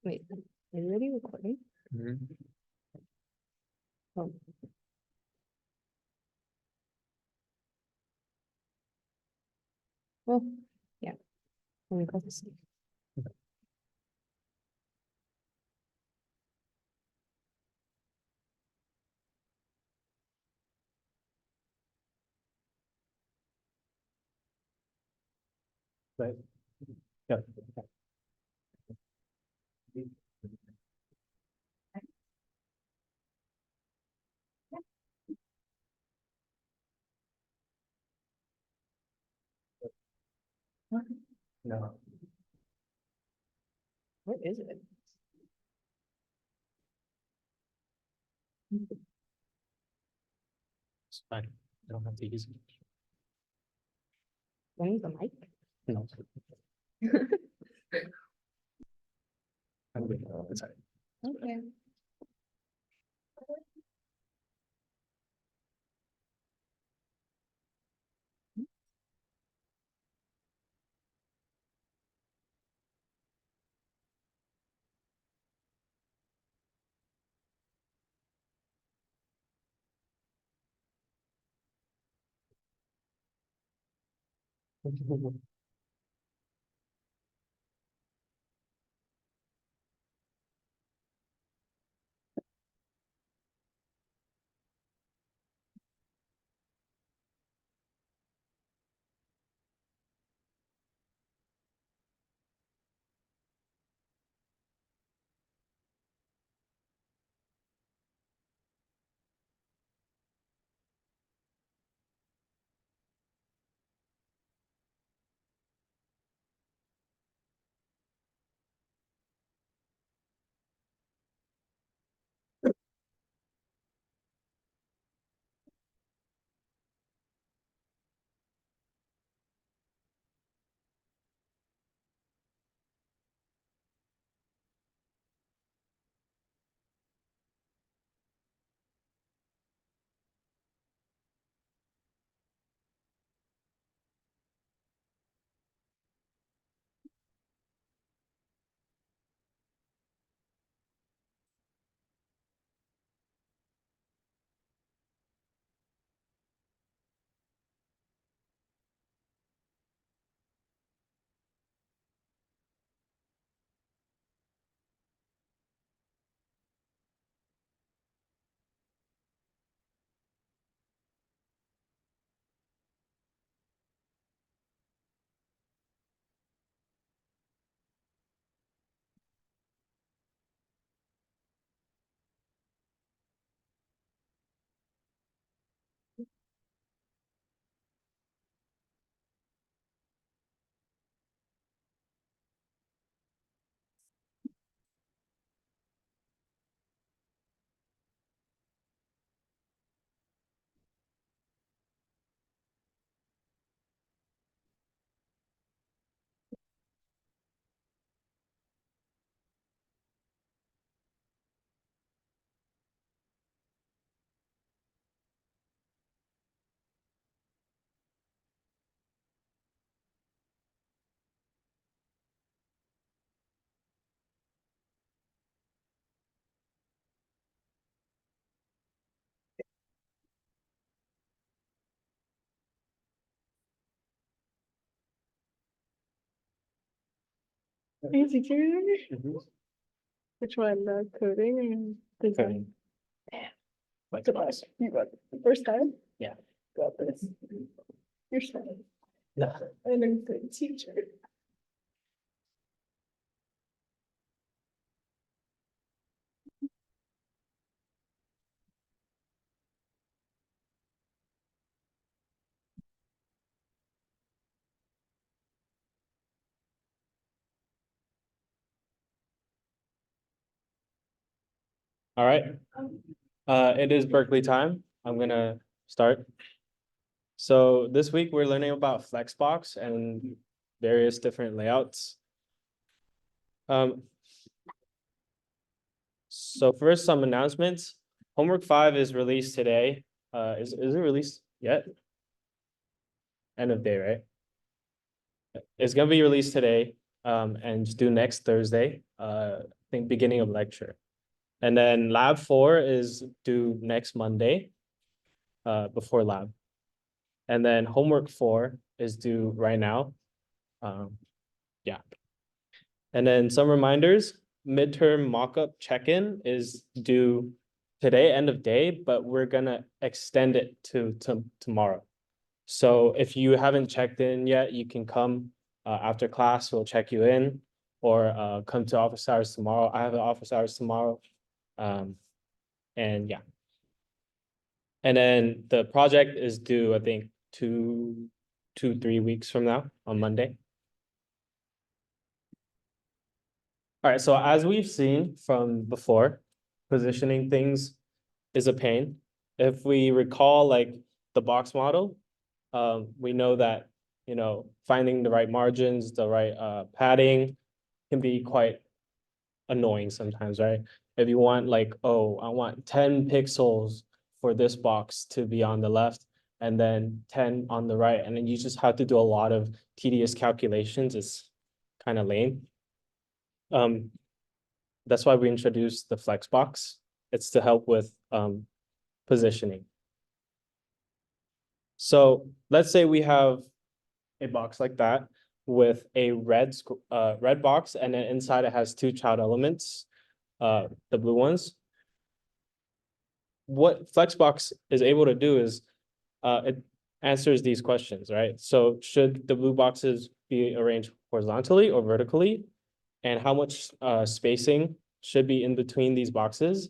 Wait, are you already recording? Oh. Well, yeah. Let me go to sleep. Right. Yeah. No. What is it? It's fine. I don't have to use it. When is the mic? No. I'm good. It's all right. Okay. Easy to Which one? The coding or design? Like The last, you got it the first time? Yeah. Got this. You're smart. No. And a good teacher. All right. It is Berkeley time. I'm gonna start. So this week we're learning about Flexbox and various different layouts. So first, some announcements. Homework 5 is released today. Is it released yet? End of day, right? It's gonna be released today, and just due next Thursday. think beginning of lecture. And then lab 4 is due next Monday, before lab. And then homework 4 is due right now. Yeah. And then some reminders, midterm mock-up check-in is due today, end of day, but we're gonna extend it to tomorrow. So if you haven't checked in yet, you can come after class, we'll check you in, or come to office hours tomorrow. I have an office hours tomorrow. And yeah. And then the project is due, I think, 3 weeks from now on Monday. All right, so as we've seen from before, positioning things is a pain. If we recall like the box model, we know that, finding the right margins, the right padding can be quite annoying sometimes, right? If you want like, oh, I want 10 pixels for this box to be on the left and then 10 on the right, and then you just have to do a lot of tedious calculations, it's kind of lame. That's why we introduced the Flexbox. It's to help with positioning. So let's say we have a box like that with a red box, and then inside it has two child elements, the blue ones. What Flexbox is able to do is it answers these questions, right? So should the blue boxes be arranged horizontally or vertically? And how much spacing should be in between these boxes?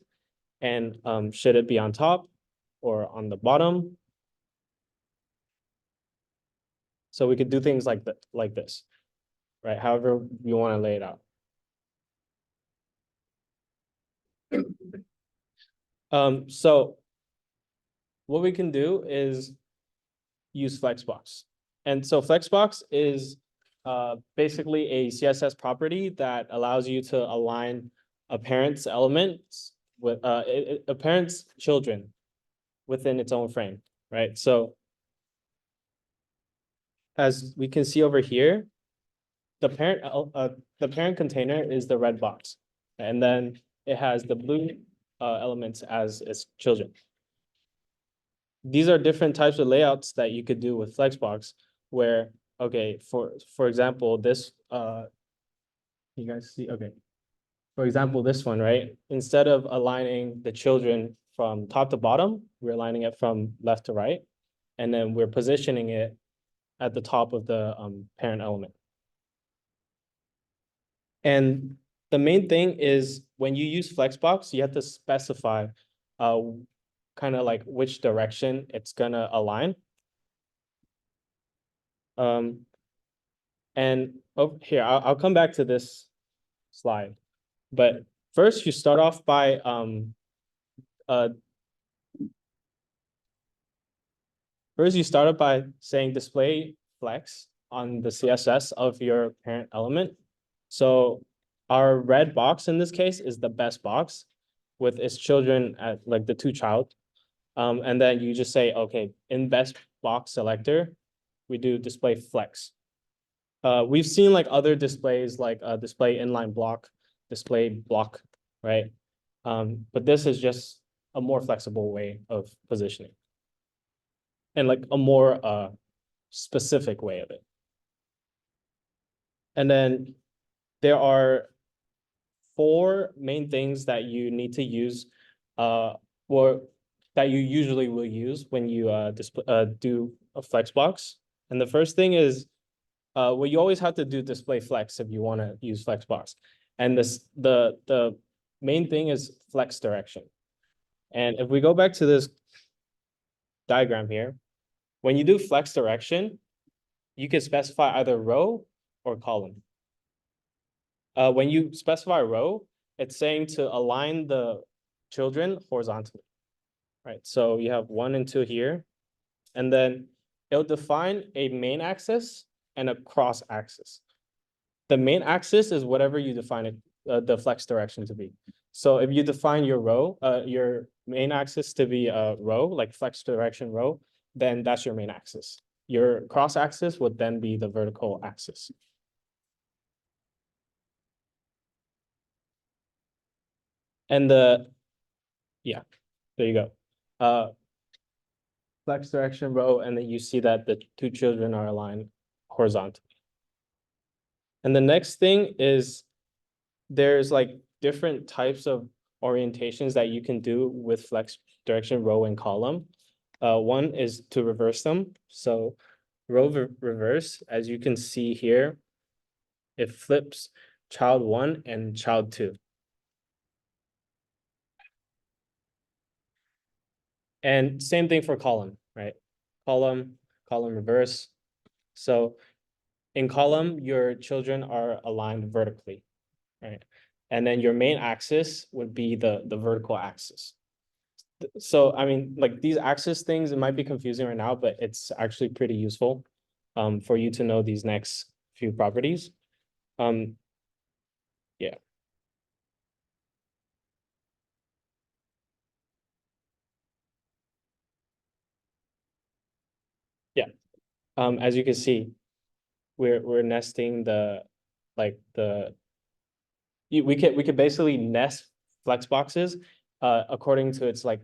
And should it be on top or on the bottom? So we could do things like that, like this, right? However you want to lay it out. So what we can do is use Flexbox. And so Flexbox is basically a CSS property that allows you to align a parent's elements with a parent's children within its own frame, right? So as we can see over here, the parent container is the red box, and then it has the blue elements as its children. These are different types of layouts that you could do with Flexbox, where, okay, for example, this, you guys see, okay. For example, this one, right? Instead of aligning the children from top to bottom, we're aligning it from left to right, and then we're positioning it at the top of the parent element. And the main thing is when you use Flexbox, you have to specify kind of like which direction it's gonna align. And here, I'll come back to this slide. But first you start off by saying display flex on the CSS of your parent element. So our red box in this case is the best box with its children at like the two child. And then you just say, okay, in best box selector, we do display flex. We've seen like other displays like display inline block, display block, right? But this is just a more flexible way of positioning and like a more specific way of it. And then there are 4 main things that you need to use or that you usually will use when you do a Flexbox. And the first thing is, well, you always have to do display flex if you want to use Flexbox. And the main thing is flex direction. And if we go back to this diagram here, when you do flex direction, you can specify either row or column. When you specify row, it's saying to align the children horizontally, right? So you have 1 and 2 here, and then it'll define a main axis and a cross axis. The main axis is whatever you define it, the flex direction to be. So if you define your row, your main axis to be a row, like flex direction row, then that's your main axis. Your cross axis would then be the vertical axis. And yeah, there you go. Flex direction row, and then you see that the two children are aligned horizontally. And the next thing is there's like different types of orientations that you can do with flex direction row and column. One is to reverse them. So reverse, as you can see here, it flips child 1 and child 2. And same thing for column, right? Column reverse. So in column, your children are aligned vertically, right? And then your main axis would be the vertical axis. So, I mean, like these axis things, it might be confusing right now, but it's actually pretty useful for you to know these next few properties. Yeah. Yeah. As you can see, we're nesting we could basically nest flex boxes according to its like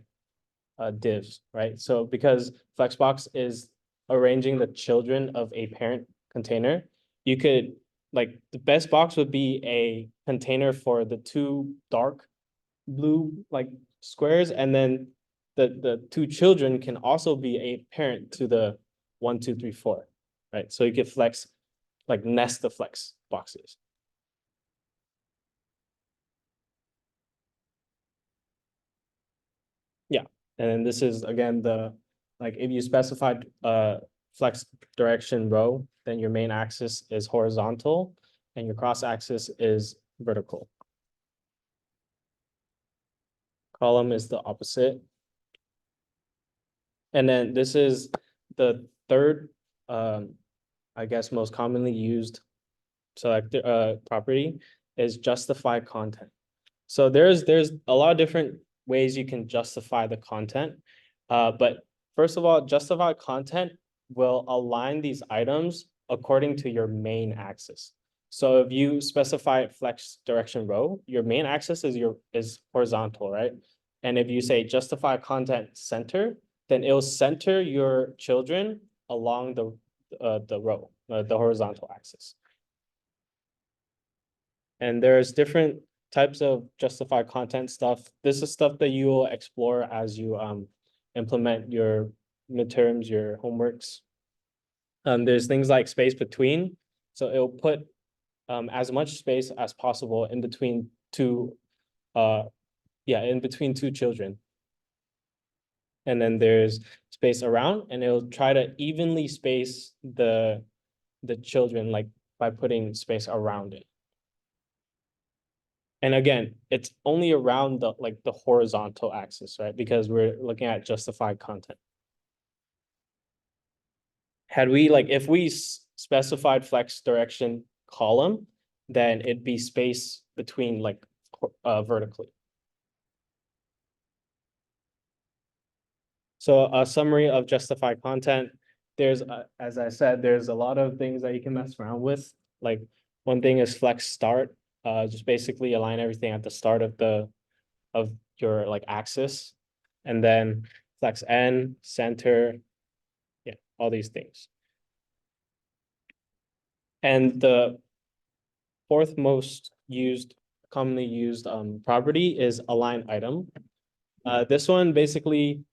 divs, right? So because Flexbox is arranging the children of a parent container, you could like the best box would be a container for the two dark blue like squares, and then the two children can also be a parent to the 1, 2, 3, 4, right? So you could flex like nest the flex boxes. Yeah, and then this is again like if you specified flex direction row, then your main axis is horizontal and your cross axis is vertical. Column is the opposite. And then this is the third, I guess, most commonly used selector property is justify content. So there's a lot of different ways you can justify the content. But first of all, justify content will align these items according to your main axis. So if you specify flex direction row, your main axis is horizontal, right? And if you say justify content center, then it will center your children along the row, the horizontal axis. And there's different types of justified content stuff. This is stuff that you will explore as you implement your midterms, your homeworks. There's things like space between. So it'll put as much space as possible in between in between two children. And then there's space around, and it'll try to evenly space the children like by putting space around it. And again, it's only around the horizontal axis, right? Because we're looking at justified content. Had we if we specified flex direction column, then it'd be space between vertically. So a summary of justified content. There's, as I said, there's a lot of things that you can mess around with. Like one thing is flex start. Just basically align everything at the start of your axis, and then flex end, center, yeah, all these things. And the fourth most commonly used property is align item. This one basically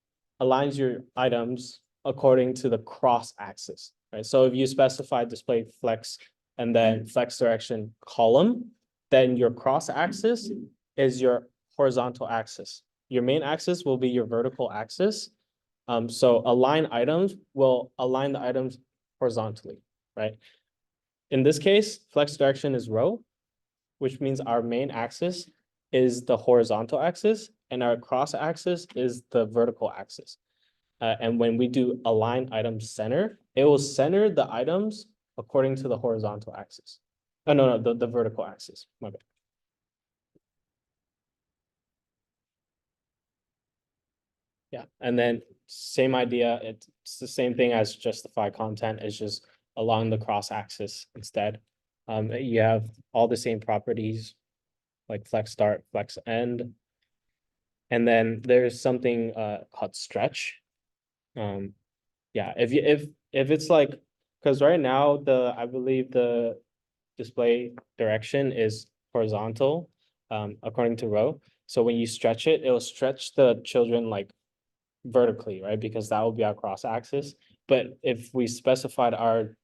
aligns your items according to the cross axis, right? So if you specify display flex and then flex direction column, then your cross axis is your horizontal axis. Your main axis will be your vertical axis. So align items will align the items horizontally, right? In this case, flex direction is row, which means our main axis is the horizontal axis and our cross axis is the vertical axis. And when we do align item center, it will center the items according to the horizontal axis. Oh, no, the vertical axis. My bad. Yeah, and then same idea. It's the same thing as justify content. It's just along the cross axis instead. You have all the same properties like flex start, flex end. And then there's something called stretch. Yeah, if it's like, because right now I believe the display direction is horizontal, according to row. So when you stretch it, it'll stretch the children like vertically, right? Because that will be our cross axis. But if we specified our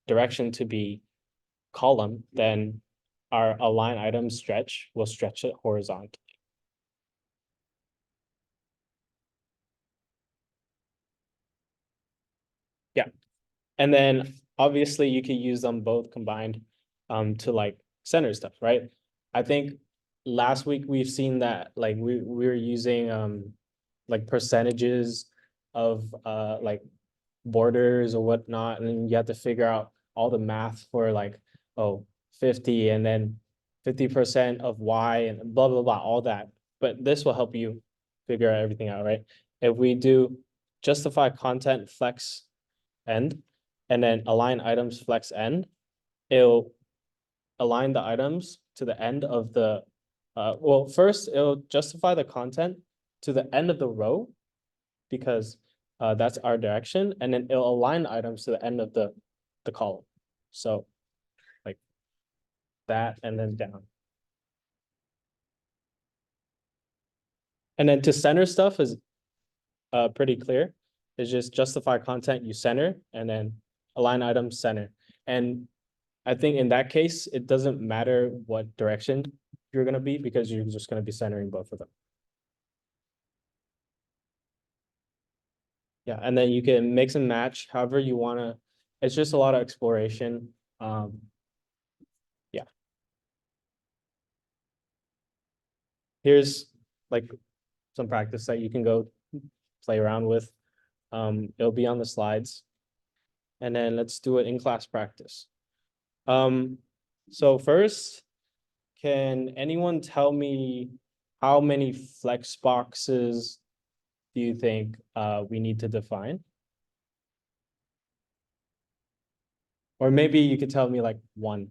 direction to be column, then our align item stretch will stretch it horizontally. Yeah. And then obviously you could use them both combined to like center stuff, right? I think last week we've seen that like we were using like percentages of like borders or whatnot, and then you have to figure out all the math for like, oh, 50 and then 50% of Y and blah blah blah, all that. But this will help you figure everything out, right? If we do justify content flex end and then align items flex end, it'll align the items to the end of the well, first it'll justify the content to the end of the row because that's our direction, and then it'll align items to the end of the column. So like that and then down. And then to center stuff is pretty clear. It's just justify content, you center, and then align items center. And I think in that case, it doesn't matter what direction you're going to be because you're just going to be centering both of them. Yeah, and then you can mix and match however you want to. It's just a lot of exploration. Yeah. Here's like some practice that you can go play around with. It'll be on the slides. And then let's do it in class practice. So first, can anyone tell me how many flex boxes do you think we need to define? Or maybe you could tell me like one.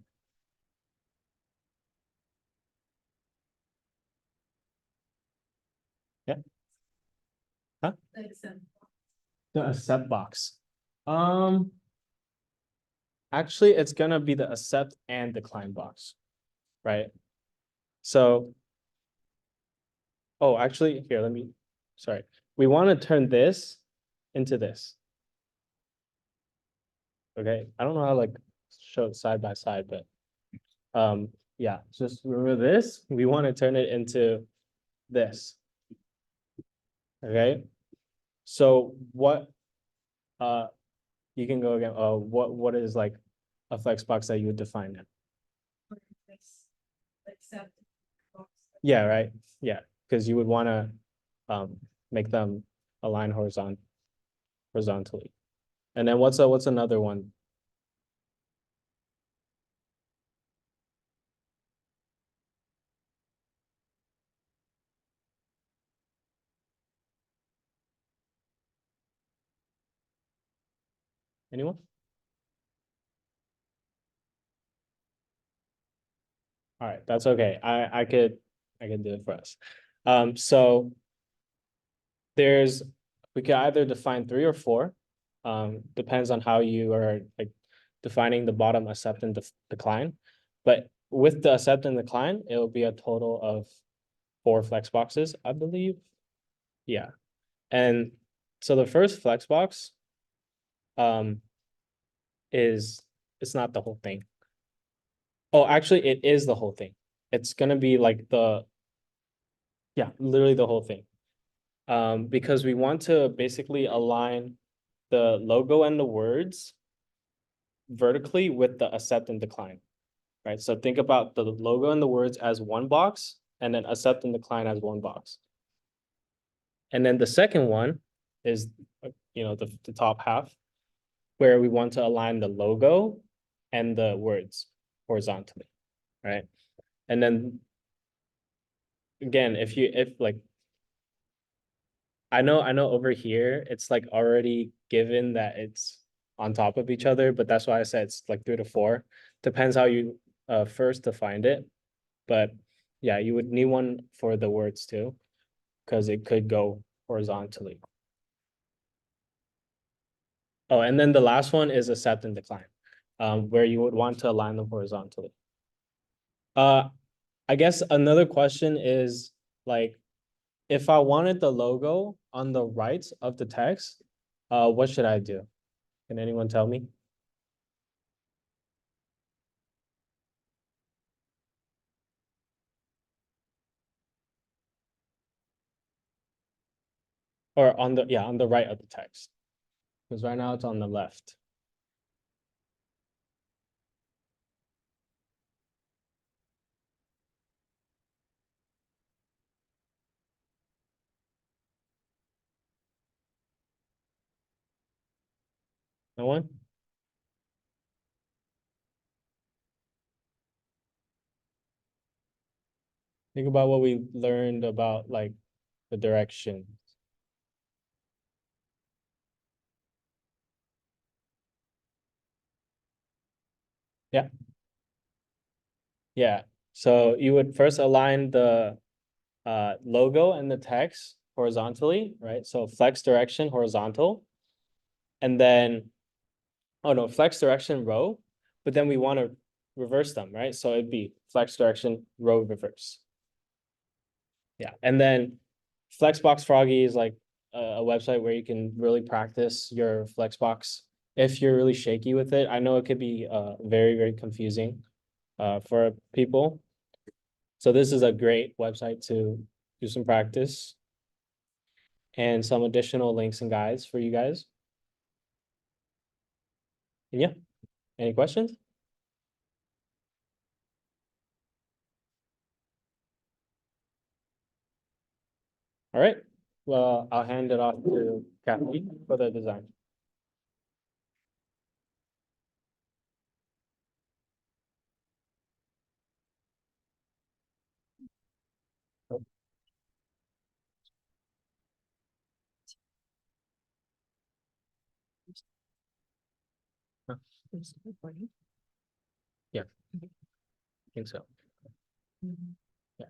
Yeah. Huh? The accept box. Actually, it's gonna be the accept and decline box, right? So, oh, actually, here, sorry. We want to turn this into this. Okay, I don't know how to like show it side by side, but yeah, just remember this. We want to turn it into this. Okay, so what you can go again. Oh, what is like a flex box that you would define it? Yeah, right. Yeah, because you would want to make them align horizontally. And then what's another one? Anyone? All right, that's okay. I could do it for us. So we could either define 3 or 4. Depends on how you are like defining the bottom accept and decline. But with the accept and decline, it will be a total of 4 flex boxes, I believe. Yeah. And so the first flex box is it's not the whole thing. Oh, actually, it is the whole thing. It's gonna be like literally the whole thing. Because we want to basically align the logo and the words vertically with the accept and decline, right? So think about the logo and the words as one box, and then accept and decline as one box. And then the second one is, the top half, where we want to align the logo and the words horizontally, right? And then again, if like, I know over here, it's like already given that it's on top of each other, but that's why I said it's like 3 to 4. Depends how you first defined it. But yeah, you would need one for the words too. because it could go horizontally. Oh, and then the last one is accept and decline, where you would want to align them horizontally. I guess another question is like, if I wanted the logo on the right of the text, what should I do? Can anyone tell me? Or on the, yeah, on the right of the text. Because right now it's on the left. No one? Think about what we learned about like the direction. Yeah. Yeah. So you would first align the logo and the text horizontally, right? So flex direction horizontal. And then, oh no, flex direction row, but then we want to reverse them, right? So it'd be flex direction row reverse. Yeah. And then Flexbox Froggy is like a website where you can really practice your Flexbox if you're really shaky with it. I know it could be very, very confusing for people. So this is a great website to do some practice and some additional links and guides for you guys. And yeah, any questions? All right. Well, I'll hand it off to Kathy for the design. Yeah, I think so. Yeah.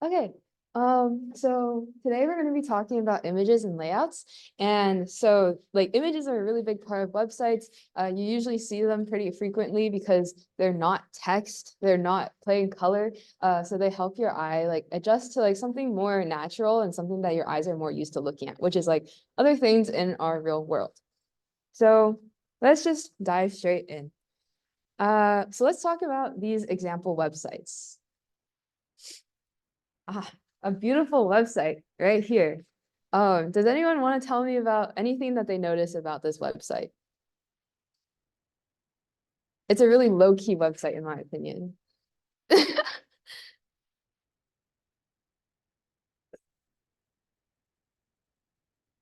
Okay, so today we're going to be talking about images and layouts. And so like images are a really big part of websites. You usually see them pretty frequently because they're not text, they're not plain color. So they help your eye like adjust to like something more natural and something that your eyes are more used to looking at, which is like other things in our real world. So let's just dive straight in. So let's talk about these example websites. A beautiful website right here. Does anyone want to tell me about anything that they notice about this website? It's a really low-key website, in my opinion.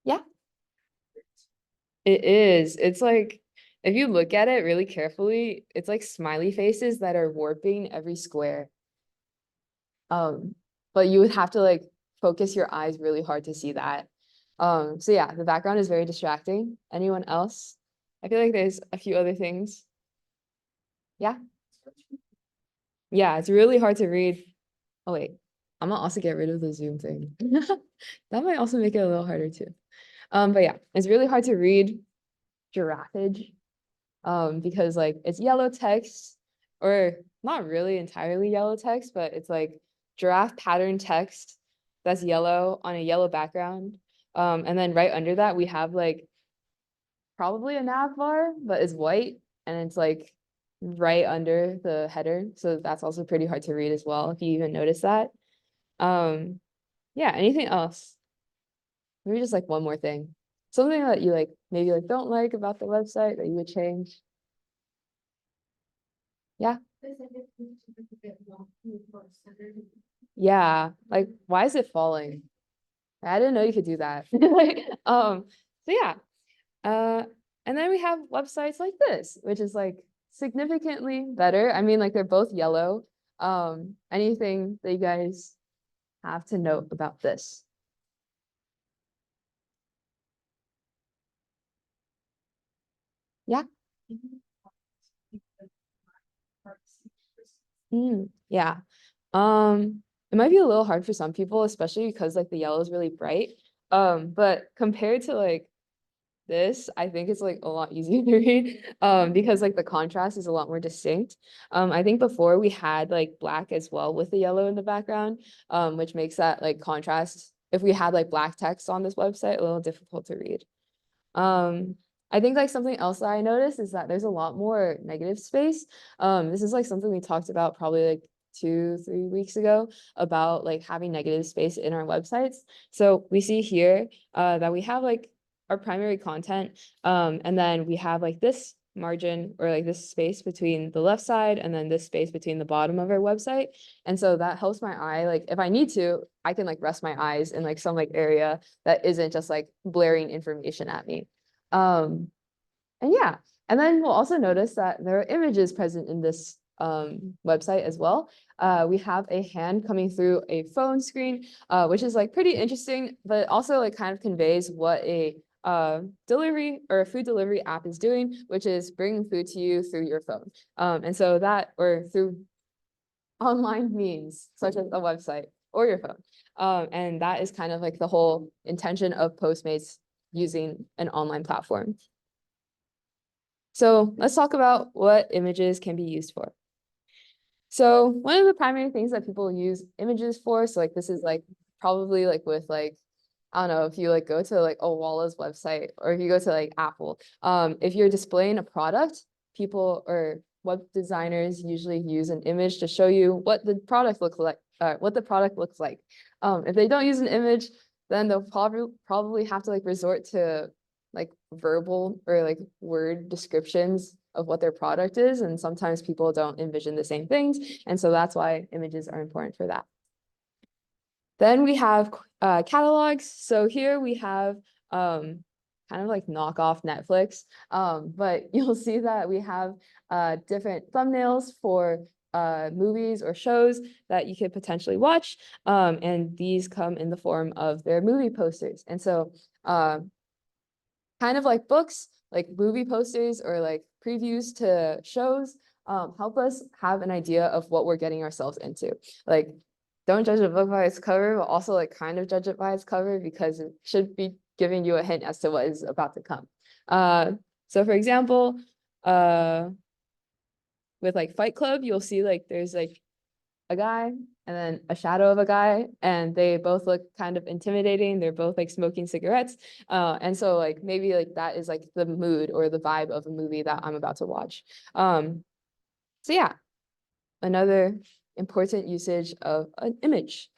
Yeah, it is. It's like, if you look at it really carefully, it's like smiley faces that are warping every square. But you would have to like focus your eyes really hard to see that. So yeah, the background is very distracting. Anyone else? I feel like there's a few other things. Yeah. Yeah, it's really hard to read. Oh wait, I'm gonna also get rid of the zoom thing. That might also make it a little harder too. But yeah, it's really hard to read giraffage. Because like it's yellow text, or not really entirely yellow text, but it's like giraffe pattern text that's yellow on a yellow background. And then right under that we have like probably a nav bar, but it's white and it's like right under the header. So that's also pretty hard to read as well, if you even notice that. Yeah, anything else? Maybe just like one more thing. Something that you like maybe like don't like about the website that you would change. Yeah, like why is it falling? I didn't know you could do that. Like, so yeah. And then we have websites like this, which is like significantly better. I mean, like they're both yellow. Anything that you guys have to note about this? Yeah. Yeah. It might be a little hard for some people, especially because like the yellow is really bright. But compared to like this, I think it's like a lot easier to read because like the contrast is a lot more distinct. I think before we had like black as well with the yellow in the background, which makes that like contrast, if we had like black text on this website, a little difficult to read. I think like something else that I noticed is that there's a lot more negative space. This is like something we talked about probably like 2-3 weeks ago about like having negative space in our websites. So we see here that we have like our primary content, and then we have like this margin or like this space between the left side and then this space between the bottom of our website. And so that helps my eye. Like if I need to, I can like rest my eyes in like some like area that isn't just like blaring information at me. And yeah, and then we'll also notice that there are images present in this website as well. We have a hand coming through a phone screen, which is like pretty interesting, but also like kind of conveys what a delivery or a food delivery app is doing, which is bringing food to you through your phone. And so that, or through online means such as a website or your phone. And that is kind of like the whole intention of Postmates using an online platform. So let's talk about what images can be used for. So one of the primary things that people use images for, so like this is like probably like with like, I don't know, if you like go to like Owala's website or if you go to like Apple, if you're displaying a product, people or web designers usually use an image to show you what the product looks like, if they don't use an image, then they'll probably have to like resort to like verbal or like word descriptions of what their product is. And sometimes people don't envision the same things. And so that's why images are important for that. Then we have catalogs. So here we have kind of like knockoff Netflix, but you'll see that we have different thumbnails for movies or shows that you could potentially watch. And these come in the form of their movie posters. And so kind of like books, like movie posters or like previews to shows, help us have an idea of what we're getting ourselves into. Like, don't judge a book by its cover, but also like kind of judge it by its cover because it should be giving you a hint as to what is about to come. So for example, with like Fight Club, you'll see like there's like a guy and then a shadow of a guy, and they both look kind of intimidating. They're both like smoking cigarettes. And so like maybe like that is like the mood or the vibe of a movie that I'm about to watch. So yeah, another important usage of an image.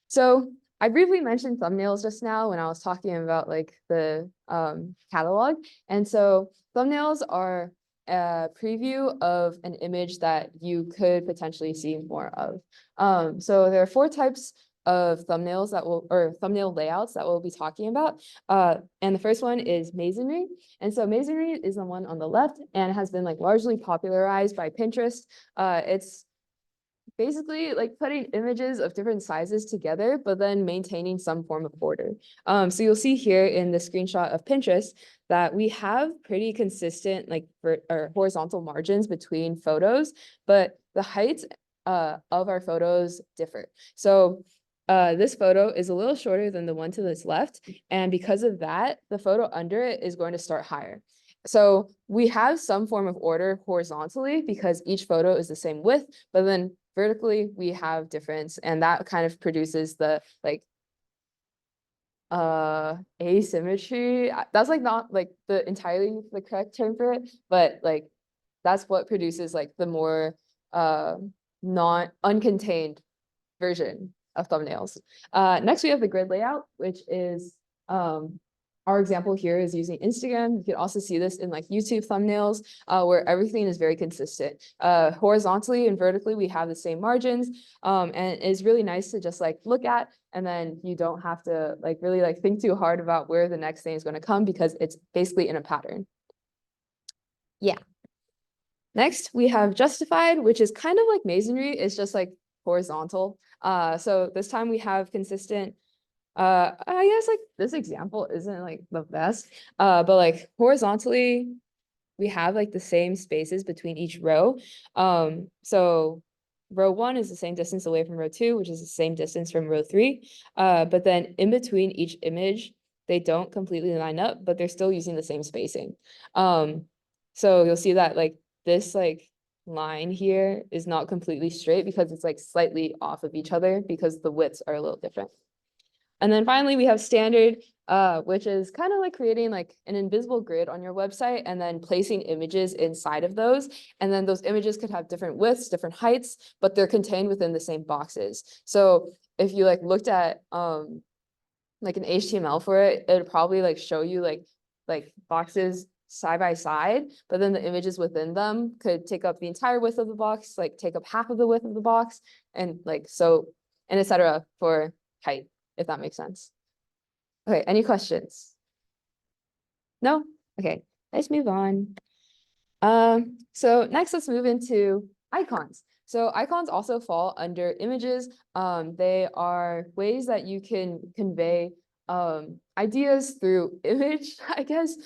So I briefly mentioned thumbnails just now when I was talking about like the catalog. And so thumbnails are a preview of an image that you could potentially see more of. So there are 4 types of thumbnails that will, or thumbnail layouts that we'll be talking about. And the first one is masonry. And so masonry is the one on the left and has been like largely popularized by Pinterest. It's basically like putting images of different sizes together, but then maintaining some form of order. So you'll see here in the screenshot of Pinterest that we have pretty consistent like or horizontal margins between photos, but the heights of our photos differ. So this photo is a little shorter than the one to this left. And because of that, the photo under it is going to start higher. So we have some form of order horizontally because each photo is the same width, but then vertically we have difference, and that kind of produces the like asymmetry. That's like not like the entirely the correct term for it, but like that's what produces like the more not uncontained version of thumbnails. Next we have the grid layout, which is our example here is using Instagram. You can also see this in like YouTube thumbnails, where everything is very consistent. Horizontally and vertically, we have the same margins, and it's really nice to just like look at, and then you don't have to like really like think too hard about where the next thing is going to come because it's basically in a pattern. Yeah. Next, we have justified, which is kind of like masonry. It's just like horizontal. So this time we have consistent. I guess like this example isn't like the best, but like horizontally, we have like the same spaces between each row. So row 1 is the same distance away from row 2, which is the same distance from row 3. But then in between each image, they don't completely line up, but they're still using the same spacing. So you'll see that like this like line here is not completely straight because it's like slightly off of each other because the widths are a little different. And then finally, we have standard, which is kind of like creating like an invisible grid on your website and then placing images inside of those. And then those images could have different widths, different heights, but they're contained within the same boxes. So if you like looked at like an HTML for it, it would probably like show you like boxes side by side, but then the images within them could take up the entire width of the box, like take up half of the width of the box, and like so, and etc. for height, if that makes sense. Okay, any questions? No? Okay, let's move on. So next let's move into icons. So icons also fall under images. They are ways that you can convey ideas through image, I guess.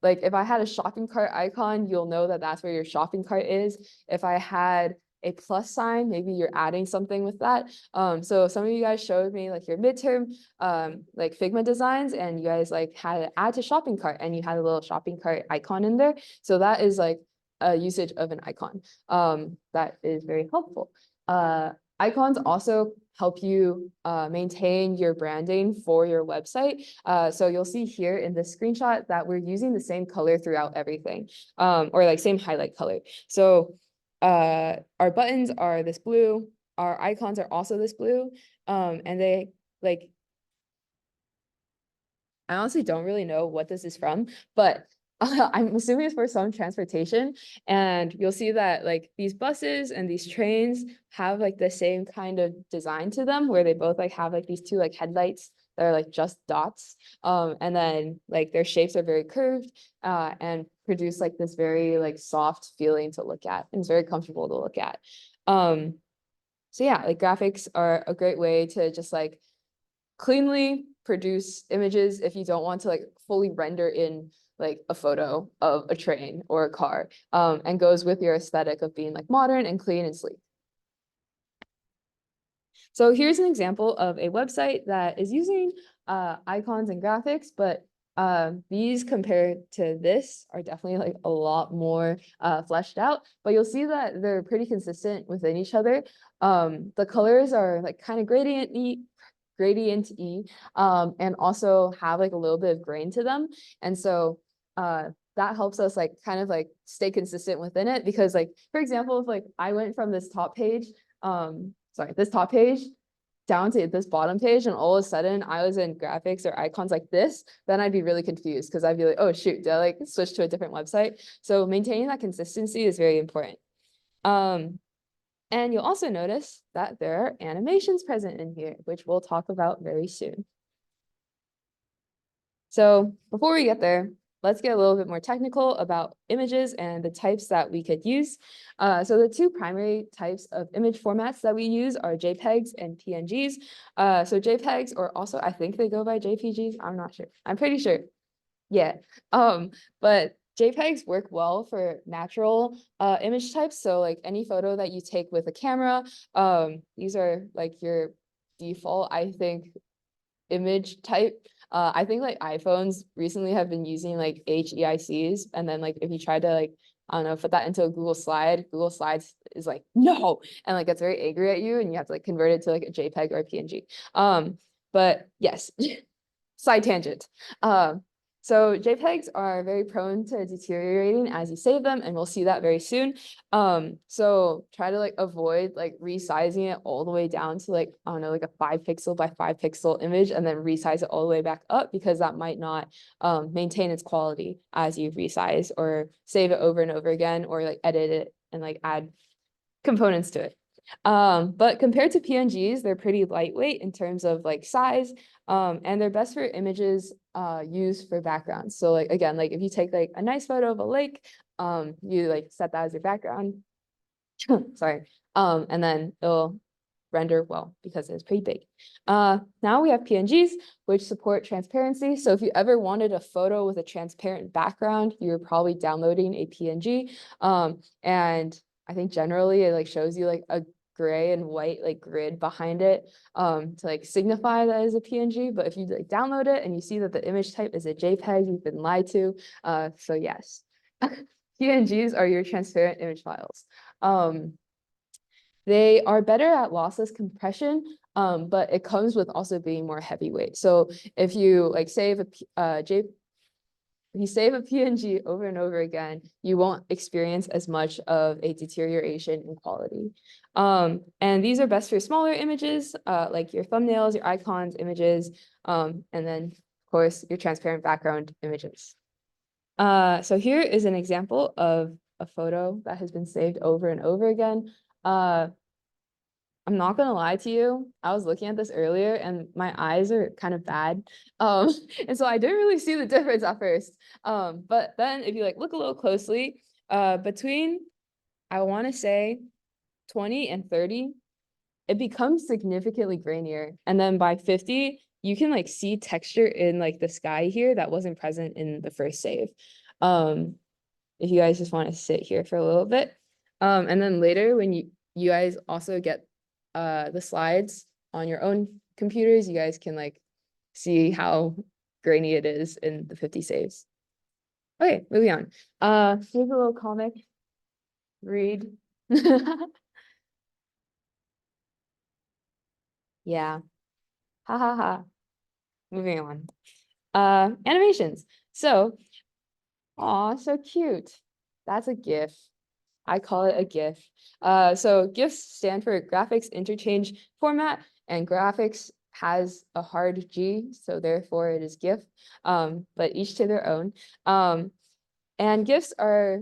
Like if I had a shopping cart icon, you'll know that that's where your shopping cart is. If I had a plus sign, maybe you're adding something with that. So some of you guys showed me like your midterm like Figma designs, and you guys like had to add to shopping cart and you had a little shopping cart icon in there. So that is like a usage of an icon. That is very helpful. Icons also help you maintain your branding for your website. So you'll see here in this screenshot that we're using the same color throughout everything, or like same highlight color. So our buttons are this blue, our icons are also this blue, and they like, I honestly don't really know what this is from, but I'm assuming it's for some transportation, and you'll see that like these buses and these trains have like the same kind of design to them where they both like have like these two like headlights that are like just dots, and then like their shapes are very curved and produce like this very like soft feeling to look at, and it's very comfortable to look at. So yeah, like graphics are a great way to just like cleanly produce images if you don't want to like fully render in like a photo of a train or a car, and goes with your aesthetic of being like modern and clean and sleek. So here's an example of a website that is using icons and graphics, but these compared to this are definitely like a lot more fleshed out, but you'll see that they're pretty consistent within each other. The colors are like kind of gradient-y, and also have like a little bit of grain to them. And so that helps us like kind of like stay consistent within it, because like, for example, if like I went from this top page, this top page down to this bottom page, and all of a sudden I was in graphics or icons like this, then I'd be really confused because I'd be like, oh shoot, did I like switch to a different website? So maintaining that consistency is very important. And you'll also notice that there are animations present in here, which we'll talk about very soon. So before we get there, let's get a little bit more technical about images and the types that we could use. So the two primary types of image formats that we use are JPEGs and PNGs. So JPEGs, or also I think they go by JPGs, I'm not sure. I'm pretty sure. Yeah. But JPEGs work well for natural image types. So like any photo that you take with a camera, these are like your default, I think, image type. I think like iPhones recently have been using like HEICs, and then like if you try to like, I don't know, put that into a Google slide, Google Slides is like, no, and like gets very angry at you, and you have to like convert it to like a JPEG or a PNG. But yes, side tangent. So JPEGs are very prone to deteriorating as you save them, and we'll see that very soon. So try to like avoid like resizing it all the way down to like, I don't know, like a 5 pixel by 5 pixel image and then resize it all the way back up, because that might not maintain its quality as you resize or save it over and over again, or like edit it and like add components to it. But compared to PNGs, they're pretty lightweight in terms of like size, and they're best for images used for backgrounds. So like, again, like if you take like a nice photo of a lake, you like set that as your background, sorry, and then it'll render well because it's pretty big. Now we have PNGs, which support transparency. So if you ever wanted a photo with a transparent background, you're probably downloading a PNG. And I think generally it like shows you like a gray and white like grid behind it to like signify that is a PNG. But if you like download it and you see that the image type is a JPEG, you've been lied to. So yes, PNGs are your transparent image files. They are better at lossless compression, but it comes with also being more heavyweight. So if you like save if you save a PNG over and over again, you won't experience as much of a deterioration in quality. And these are best for smaller images, like your thumbnails, your icons, images, and then of course your transparent background images. So here is an example of a photo that has been saved over and over again. I'm not gonna lie to you, I was looking at this earlier and my eyes are kind of bad. And so I didn't really see the difference at first. But then if you like look a little closely, between I want to say 20 and 30, it becomes significantly grainier. And then by 50, you can like see texture in like the sky here that wasn't present in the first save. If you guys just want to sit here for a little bit. And then later when you guys also get the slides on your own computers, you guys can like see how grainy it is in the 50 saves. Okay, moving on. Here's a little comic. Read. Yeah. Ha ha ha. Moving on. Animations. So, aw, so cute. That's a GIF. I call it a GIF. So GIFs stand for graphics interchange format, and graphics has a hard G, so therefore it is GIF, but each to their own. And GIFs are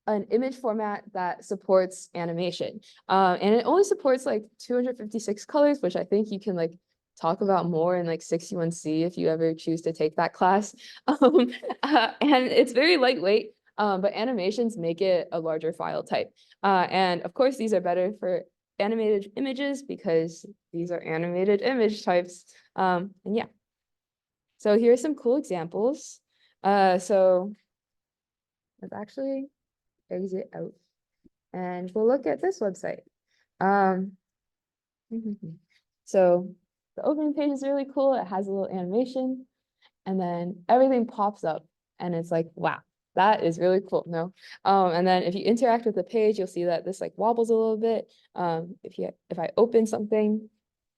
an image format that supports animation. And it only supports like 256 colors, which I think you can like talk about more in like 61C if you ever choose to take that class. And it's very lightweight, but animations make it a larger file type. And of course, these are better for animated images because these are animated image types. And yeah. So here are some cool examples. So let's actually exit out and we'll look at this website. So the opening page is really cool. It has a little animation and then everything pops up and it's like, wow, that is really cool. No. And then if you interact with the page, you'll see that this like wobbles a little bit. If I open something,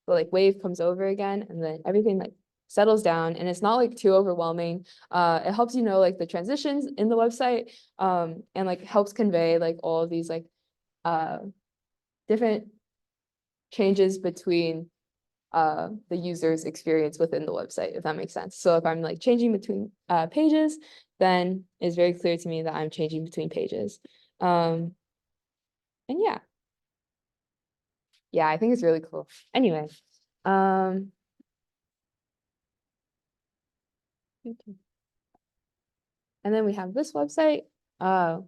the like wave comes over again and then everything like settles down and it's not like too overwhelming. It helps you know like the transitions in the website, and like helps convey like all of these like different changes between the user's experience within the website, if that makes sense. So if I'm like changing between pages, then it's very clear to me that I'm changing between pages. And yeah, I think it's really cool. Anyway, and then we have this website,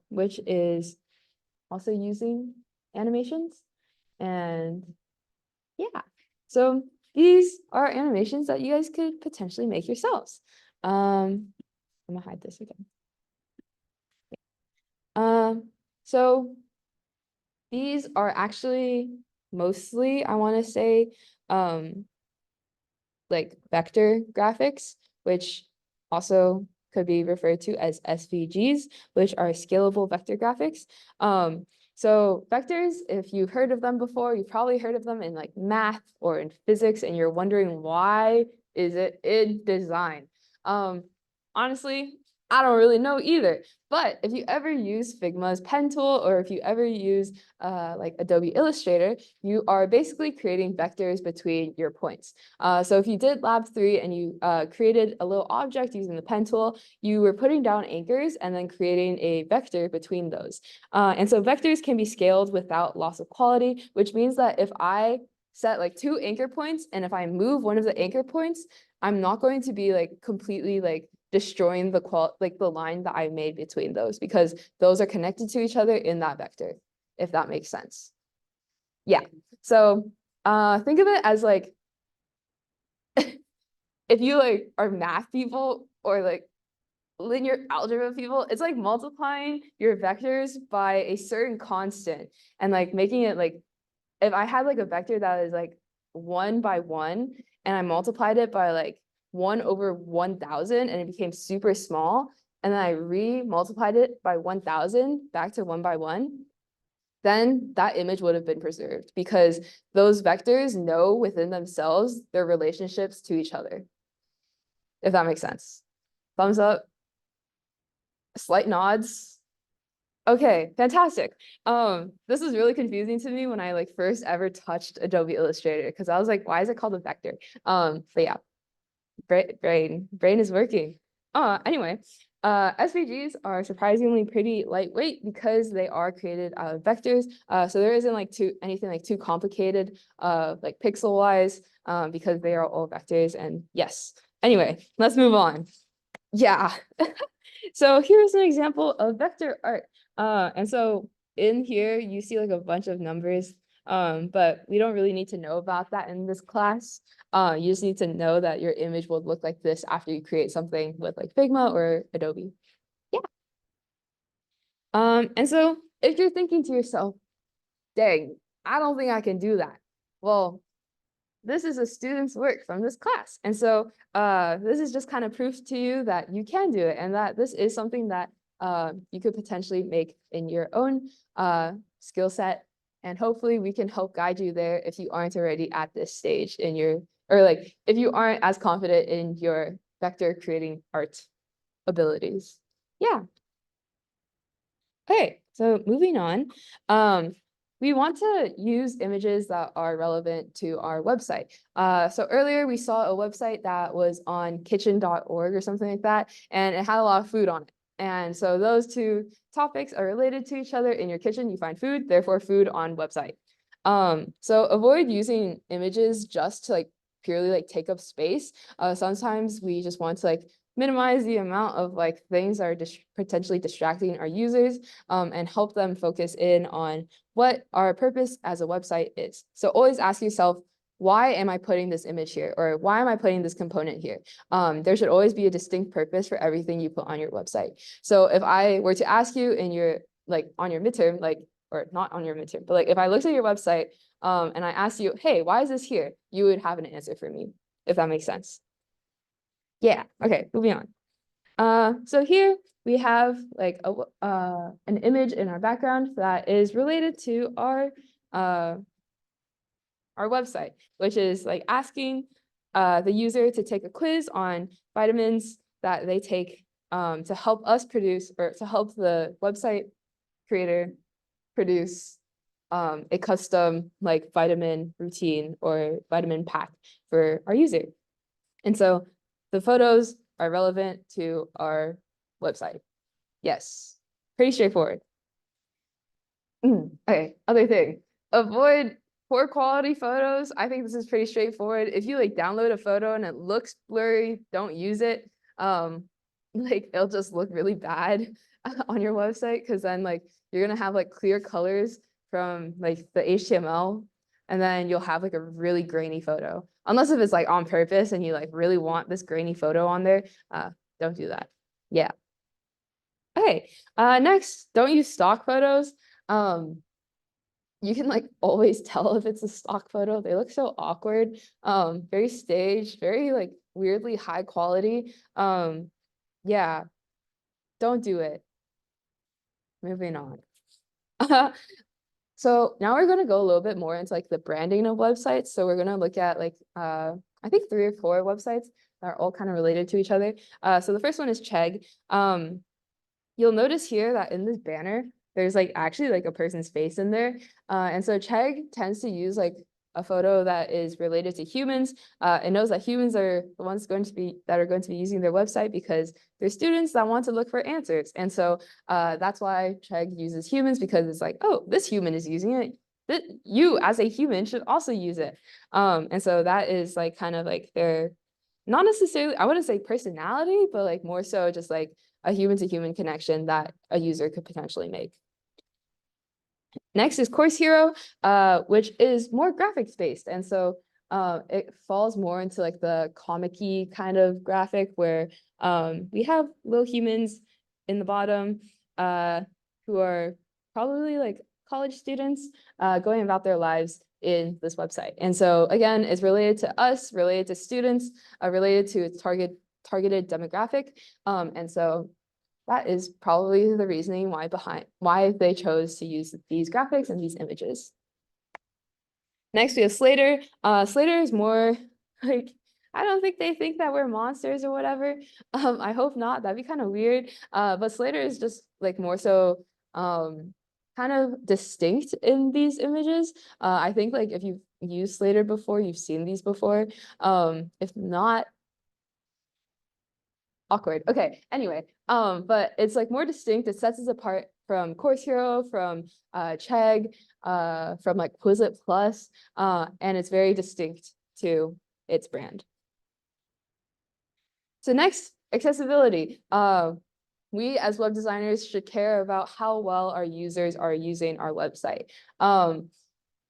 which is also using animations. And yeah, so these are animations that you guys could potentially make yourselves. I'm gonna hide this again. So these are actually mostly, I want to say, like vector graphics, which also could be referred to as SVGs, which are scalable vector graphics. So vectors, if you've heard of them before, you've probably heard of them in like math or in physics, and you're wondering why is it in design? honestly, I don't really know either. But if you ever use Figma's pen tool, or if you ever use like Adobe Illustrator, you are basically creating vectors between your points. So if you did lab 3 and you created a little object using the pen tool, you were putting down anchors and then creating a vector between those. And so vectors can be scaled without loss of quality, which means that if I set like 2 anchor points, and if I move one of the anchor points, I'm not going to be like completely like destroying the line that I made between those, because those are connected to each other in that vector, if that makes sense. Yeah. So think of it as like if you like are math people or like linear algebra people, it's like multiplying your vectors by a certain constant and like making it like, if I had like a vector that is like 1 by 1 and I multiplied it by like 1/1000 and it became super small, and then I re-multiplied it by 1000 back to 1 by 1, then that image would have been preserved because those vectors know within themselves their relationships to each other. If that makes sense. Thumbs up. Slight nods. Okay, fantastic. This is really confusing to me when I like first ever touched Adobe Illustrator, because I was like, why is it called a vector? But yeah, brain is working. Anyway, SVGs are surprisingly pretty lightweight because they are created out of vectors. So there isn't like anything like too complicated, like pixel wise, because they are all vectors. And yes, anyway, let's move on. Yeah. So here's an example of vector art. And so in here, you see like a bunch of numbers, but we don't really need to know about that in this class. You just need to know that your image will look like this after you create something with like Figma or Adobe. Yeah. And so if you're thinking to yourself, dang, I don't think I can do that. Well, this is a student's work from this class. And so this is just kind of proof to you that you can do it, and that this is something that you could potentially make in your own skill set. And hopefully we can help guide you there if you aren't already at this stage in your, or like if you aren't as confident in your vector creating art abilities. Yeah. Okay, so moving on. We want to use images that are relevant to our website. So earlier we saw a website that was on kitchen.org or something like that, and it had a lot of food on it. And so those two topics are related to each other. In your kitchen, you find food, therefore food on website. So avoid using images just to like purely like take up space. Sometimes we just want to like minimize the amount of like things that are potentially distracting our users, and help them focus in on what our purpose as a website is. So always ask yourself, why am I putting this image here? Or why am I putting this component here? There should always be a distinct purpose for everything you put on your website. So if I were to ask you in your, like on your midterm, like, or not on your midterm, but like if I looked at your website and I asked you, hey, why is this here? You would have an answer for me, if that makes sense. Yeah, okay, moving on. So here we have like an image in our background that is related to our website, which is like asking the user to take a quiz on vitamins that they take to help us produce, or to help the website creator produce a custom like vitamin routine or vitamin pack for our user. And so the photos are relevant to our website. Yes, pretty straightforward. Okay, other thing, avoid poor quality photos. I think this is pretty straightforward. If you like download a photo and it looks blurry, don't use it. Like it'll just look really bad on your website, because then like you're gonna have like clear colors from like the HTML, and then you'll have like a really grainy photo. Unless if it's like on purpose and you like really want this grainy photo on there, don't do that. Yeah. Okay, next, don't use stock photos. You can like always tell if it's a stock photo. They look so awkward, very staged, very like weirdly high quality. Yeah, don't do it. Moving on. So now we're gonna go a little bit more into like the branding of websites. So we're gonna look at like I think 3 or 4 websites. are all kind of related to each other. So the first one is Chegg. You'll notice here that in this banner, there's like actually like a person's face in there. And so Chegg tends to use like a photo that is related to humans. It knows that humans are the ones that are going to be using their website because they're students that want to look for answers. And so that's why Chegg uses humans, because it's like, oh, this human is using it. That you as a human should also use it. And so that is like kind of like their, not necessarily, I wouldn't say personality, but like more so just like a human to human connection that a user could potentially make. Next is Course Hero, which is more graphics based. And so it falls more into like the comic-y kind of graphic where we have little humans in the bottom who are probably like college students going about their lives in this website. And so again, it's related to us, related to students, related to its targeted demographic. And so that is probably the reasoning why they chose to use these graphics and these images. Next, we have Slater. Slater is more like, I don't think they think that we're monsters or whatever. I hope not. That'd be kind of weird. But Slater is just like more so kind of distinct in these images. I think like if you've used Slater before, you've seen these before. If not, awkward. Okay, anyway, but it's like more distinct. It sets us apart from Course Hero, from Chegg, from like Quizlet Plus, and it's very distinct to its brand. So next, accessibility. We as web designers should care about how well our users are using our website.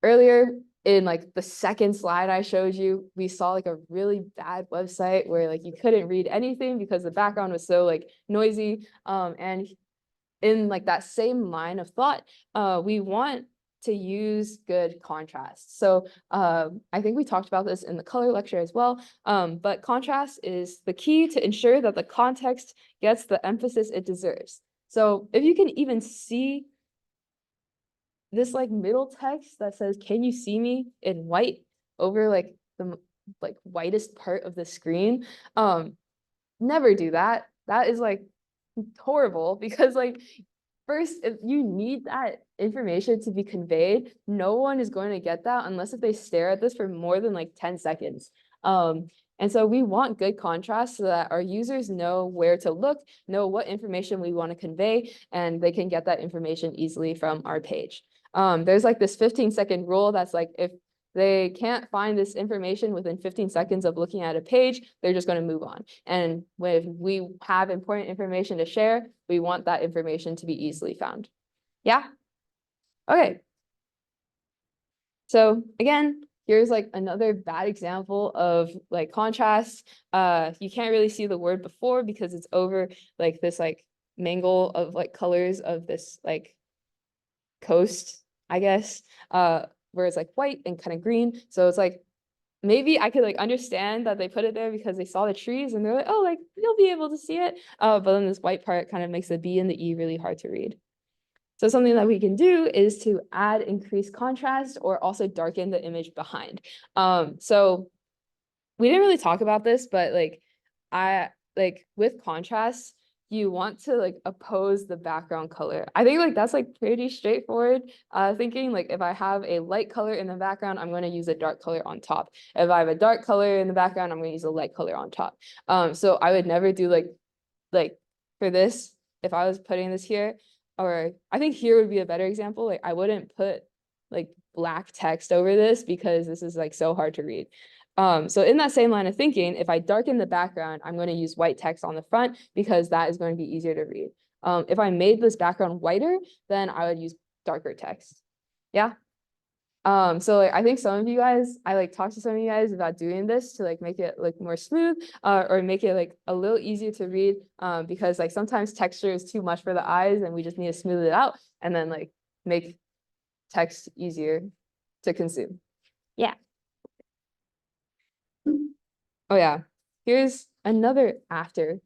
Earlier in like the second slide I showed you, we saw like a really bad website where like you couldn't read anything because the background was so like noisy. And in like that same line of thought, we want to use good contrast. So I think we talked about this in the color lecture as well, but contrast is the key to ensure that the context gets the emphasis it deserves. So if you can even see this like middle text that says, "Can you see me?" in white over like the like whitest part of the screen, never do that. That is like horrible because like first, if you need that information to be conveyed, no one is going to get that unless if they stare at this for more than like 10 seconds. And so we want good contrast so that our users know where to look, know what information we want to convey, and they can get that information easily from our page. There's like this 15-second rule that's like if they can't find this information within 15 seconds of looking at a page, they're just going to move on. And when we have important information to share, we want that information to be easily found. Yeah? Okay. So again, here's like another bad example of like contrast. You can't really see the word before because it's over like this like mangle of like colors of this like coast, I guess, where it's like white and kind of green. So it's like, maybe I could like understand that they put it there because they saw the trees and they're like, oh, like you'll be able to see it. But then this white part kind of makes the B and the E really hard to read. So something that we can do is to add increased contrast or also darken the image behind. So we didn't really talk about this, but like with contrast, you want to like oppose the background color. I think like that's like pretty straightforward thinking. Like if I have a light color in the background, I'm going to use a dark color on top. If I have a dark color in the background, I'm going to use a light color on top. So I would never do like for this, if I was putting this here, or I think here would be a better example. Like I wouldn't put like black text over this because this is like so hard to read. So in that same line of thinking, if I darken the background, I'm going to use white text on the front because that is going to be easier to read. If I made this background whiter, then I would use darker text. Yeah. So like I think some of you guys, I like talked to some of you guys about doing this to like make it like more smooth or make it like a little easier to read because like sometimes texture is too much for the eyes and we just need to smooth it out and then like make text easier to consume. Yeah. Oh yeah, here's another after.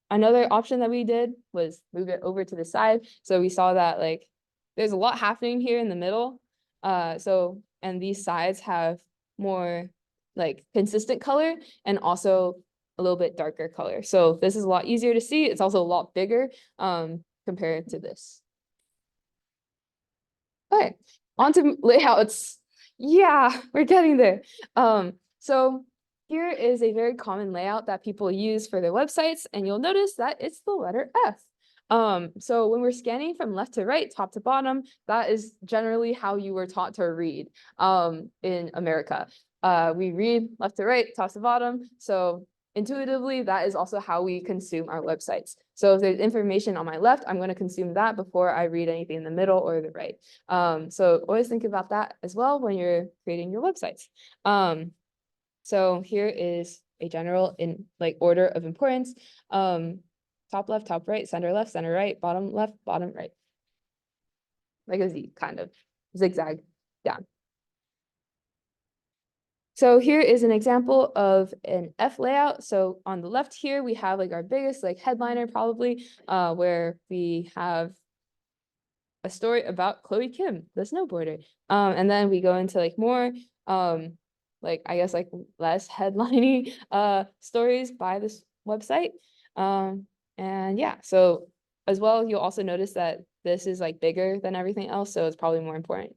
Another option that we did was move it over to the side. So we saw that like there's a lot happening here in the middle. And these sides have more like consistent color and also a little bit darker color. So this is a lot easier to see. It's also a lot bigger compared to this. Okay, on to layouts. Yeah, we're getting there. So here is a very common layout that people use for their websites, and you'll notice that it's the letter F. So when we're scanning from left to right, top to bottom, that is generally how you were taught to read in America. We read left to right, top to bottom. So intuitively, that is also how we consume our websites. So if there's information on my left, I'm going to consume that before I read anything in the middle or the right. So always think about that as well when you're creating your websites. So here is a general in like order of importance. Top left, top right, center left, center right, bottom left, bottom right. Like a Z, kind of zigzag down. So here is an example of an F layout. So on the left here, we have like our biggest like headliner probably, where we have a story about Chloe Kim, the snowboarder. And then we go into like more, like I guess like less headliney stories by this website. And yeah, so as well, you'll also notice that this is like bigger than everything else, so it's probably more important.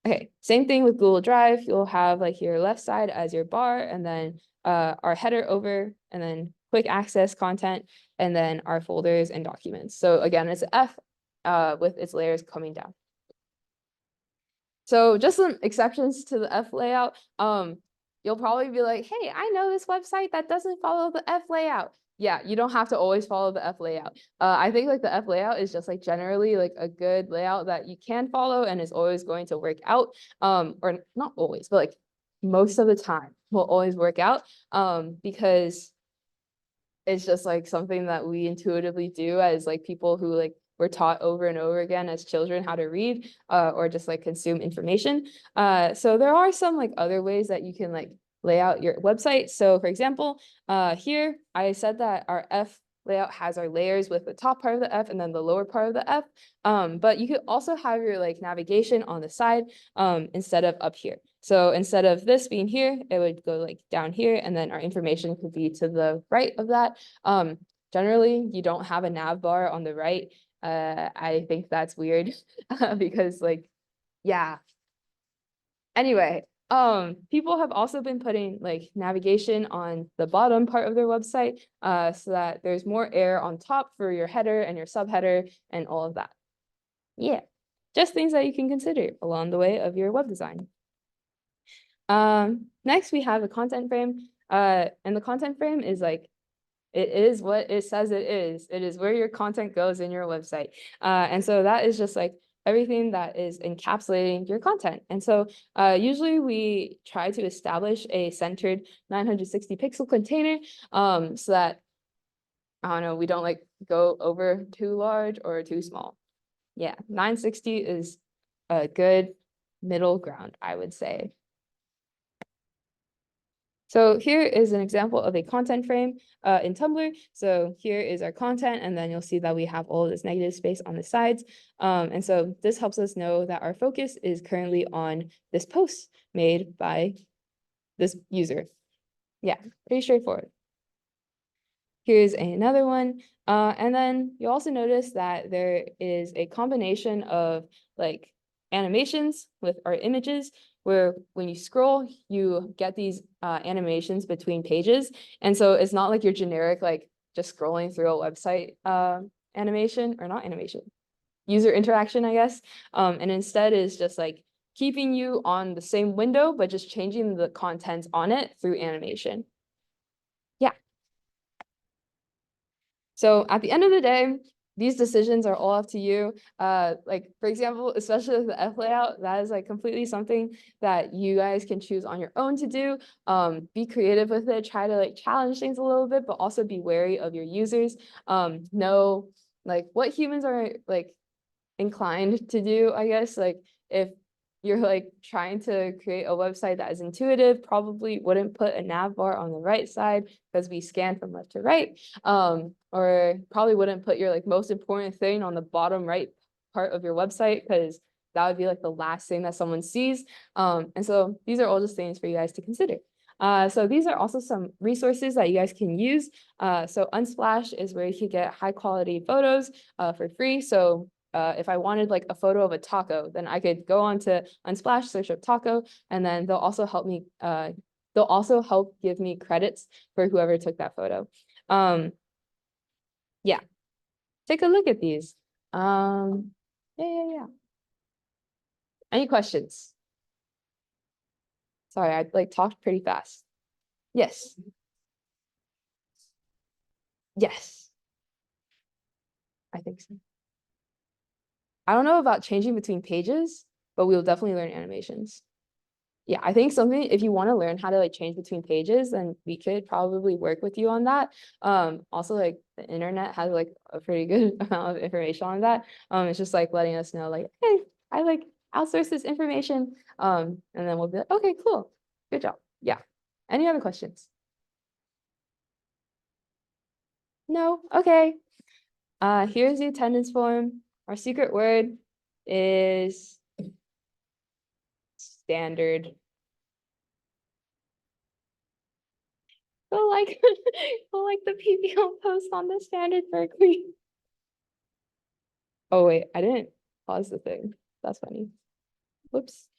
Okay, same thing with Google Drive. You'll have like your left side as your bar, and then our header over, and then quick access content, and then our folders and documents. So again, it's F with its layers coming down. So just some exceptions to the F layout. You'll probably be like, hey, I know this website that doesn't follow the F layout. Yeah, you don't have to always follow the F layout. I think like the F layout is just like generally like a good layout that you can follow and is always going to work out. Or not always, but like most of the time will always work out because it's just like something that we intuitively do as like people who like were taught over and over again as children how to read or just like consume information. So there are some like other ways that you can like lay out your website. So for example, here I said that our F layout has our layers with the top part of the F and then the lower part of the F. But you could also have your like navigation on the side instead of up here. So instead of this being here, it would go like down here, and then our information could be to the right of that. Generally, you don't have a nav bar on the right. I think that's weird because like, yeah. Anyway, people have also been putting like navigation on the bottom part of their website so that there's more air on top for your header and your subheader and all of that. Yeah, just things that you can consider along the way of your web design. Next we have a content frame. And the content frame is like, it is what it says it is. It is where your content goes in your website. And so that is just like everything that is encapsulating your content. And so usually we try to establish a centered 960 pixel container so that, I don't know, we don't like go over too large or too small. Yeah, 960 is a good middle ground, I would say. So here is an example of a content frame in Tumblr. So here is our content, and then you'll see that we have all of this negative space on the sides. And so this helps us know that our focus is currently on this post made by this user. Yeah, pretty straightforward. Here's another one. And then you'll also notice that there is a combination of like animations with our images, where when you scroll, you get these animations between pages. And so it's not like your generic, like just scrolling through a website animation, or not animation, user interaction, I guess. And instead is just like keeping you on the same window, but just changing the content on it through animation. Yeah. So at the end of the day, these decisions are all up to you. Like, for example, especially with the F layout, that is like completely something that you guys can choose on your own to do. Be creative with it, try to like challenge things a little bit, but also be wary of your users. Know like what humans are like inclined to do, I guess. Like if you're like trying to create a website that is intuitive, probably wouldn't put a nav bar on the right side because we scan from left to right. Or probably wouldn't put your like most important thing on the bottom right part of your website because that would be like the last thing that someone sees. And so these are all just things for you guys to consider. So these are also some resources that you guys can use. So Unsplash is where you can get high quality photos for free. So if I wanted like a photo of a taco, then I could go on to Unsplash, search up taco, and then they'll also help me, they'll also help give me credits for whoever took that photo. Yeah, take a look at these. Yeah. Any questions? Sorry, I like talked pretty fast. Yes. Yes. I think so. I don't know about changing between pages, but we'll definitely learn animations. Yeah, I think something, if you want to learn how to like change between pages, then we could probably work with you on that. Also like the internet has like a pretty good amount of information on that. It's just like letting us know like, hey, I like outsource this information. And then we'll be like, okay, cool. Good job. Yeah. Any other questions? No? Okay. Here's the attendance form. Our secret word is standard. Go like, go like the PPL post on the standard Berkeley. Oh wait, I didn't pause the thing. That's funny. Whoops.